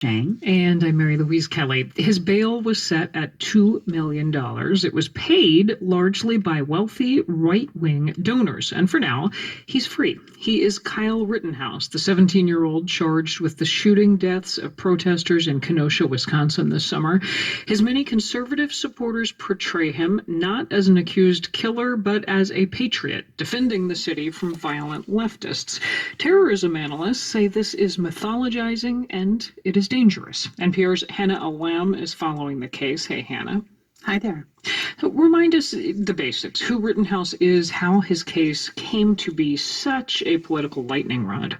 Shang. And I'm Mary Louise Kelly. His bail was set at $2 million. It was paid largely by wealthy right-wing donors. And for now, he's free. He is Kyle Rittenhouse, the 17-year-old charged with the shooting deaths of protesters in Kenosha, Wisconsin this summer. His many conservative supporters portray him not as an accused killer, but as a patriot, defending the city from violent leftists. Terrorism analysts say this is mythologizing and it is dangerous. NPR's Hannah Alam is following the case. Hey, Hannah. Hi there. Remind us the basics, who Rittenhouse is, how his case came to be such a political lightning rod.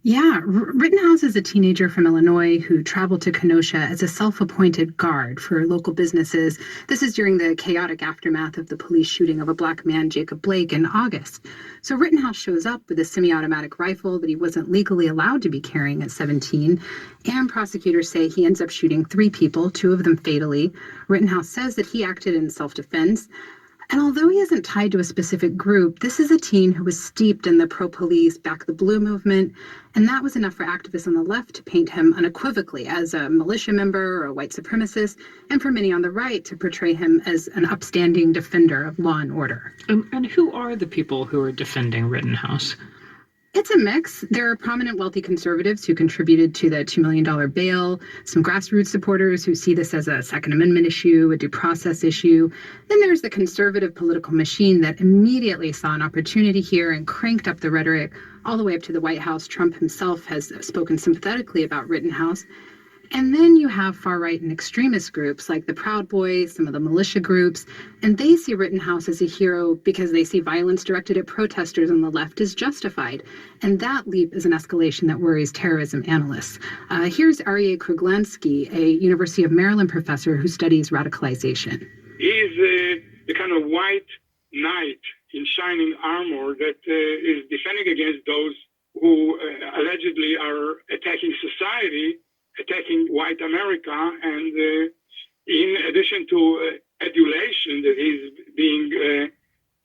Yeah, Rittenhouse is a teenager from Illinois who traveled to Kenosha as a self-appointed guard for local businesses. This is during the chaotic aftermath of the police shooting of a black man, Jacob Blake, in August. So Rittenhouse shows up with a semi-automatic rifle that he wasn't legally allowed to be carrying at 17. And prosecutors say he ends up shooting 3 people, 2 of them fatally. Rittenhouse says that he acted in self-defense. And although he isn't tied to a specific group, this is a teen who was steeped in the pro-police, back the blue movement, and that was enough for activists on the left to paint him unequivocally as a militia member or a white supremacist, and for many on the right to portray him as an upstanding defender of law and order. And who are the people who are defending Rittenhouse? It's a mix. There are prominent wealthy conservatives who contributed to the $2 million bail, some grassroots supporters who see this as a Second Amendment issue, a due process issue. Then there's the conservative political machine that immediately saw an opportunity here and cranked up the rhetoric all the way up to the White House. Trump himself has spoken sympathetically about Rittenhouse. And then you have far-right and extremist groups like the Proud Boys, some of the militia groups, and they see Rittenhouse as a hero because they see violence directed at protesters on the left as justified. And that leap is an escalation that worries terrorism analysts. Here's Aryeh Kruglansky, a University of Maryland professor who studies radicalization. He's the kind of white knight in shining armor that is defending against those who allegedly are attacking society, attacking white America, and in addition to adulation that he's being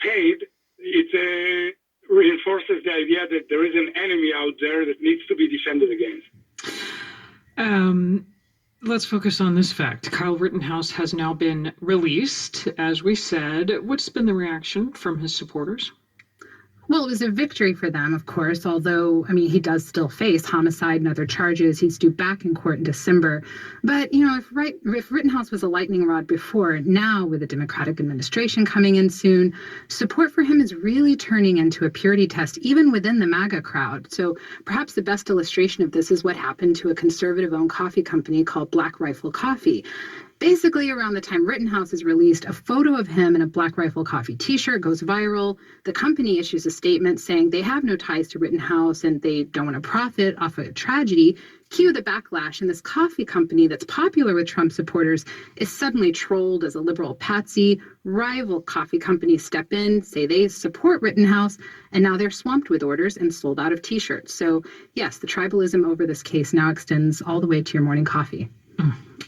paid, it reinforces the idea that there is an enemy out there that needs to be defended against. Let's focus on this fact. Kyle Rittenhouse has now been released, as we said. What's been the reaction from his supporters? Well, it was a victory for them, of course, although, he does still face homicide and other charges. He's due back in court in December. But, if Rittenhouse was a lightning rod before, now with a Democratic administration coming in soon, support for him is really turning into a purity test, even within the MAGA crowd. So perhaps the best illustration of this is what happened to a conservative-owned coffee company called Black Rifle Coffee. Basically, around the time Rittenhouse is released, a photo of him in a Black Rifle Coffee t-shirt goes viral. The company issues a statement saying they have no ties to Rittenhouse and they don't want to profit off a tragedy. Cue the backlash, and this coffee company that's popular with Trump supporters is suddenly trolled as a liberal patsy. Rival coffee companies step in, say they support Rittenhouse, and now they're swamped with orders and sold out of t-shirts. So yes, the tribalism over this case now extends all the way to your morning coffee.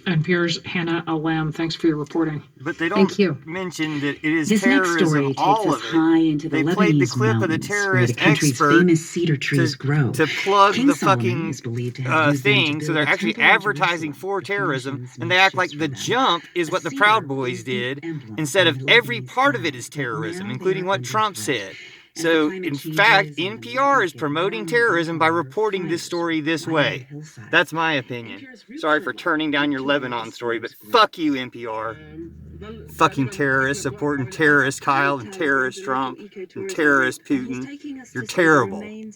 NPR's Hannah Alam, thanks for your reporting. But they don't mention that it is this terrorism. Next story all takes of us it. high into the they played the Lebanese clip of the terrorist where the country's expert famous cedar trees grow. to plug King the Solomon fucking is believed to have used them to thing. build So they're a actually temple in advertising Jerusalem, for the terrorism, nation's and they act like makeshift the for them. jump is The what the cedar Proud Boys is the did, emblem instead of of the every Lebanese part of it flag, is but terrorism, now they including are what under Trump threat. said. As So, the climate in changes fact, and the NPR is weather get promoting warmer and terrorism by colder, reporting this fires story this light our way. hillsides. That's my opinion. Sorry for turning down your Lebanon story, but fuck you, NPR. Fucking terrorists supporting terrorist Kyle and terrorist Trump and terrorist Putin. You're terrible.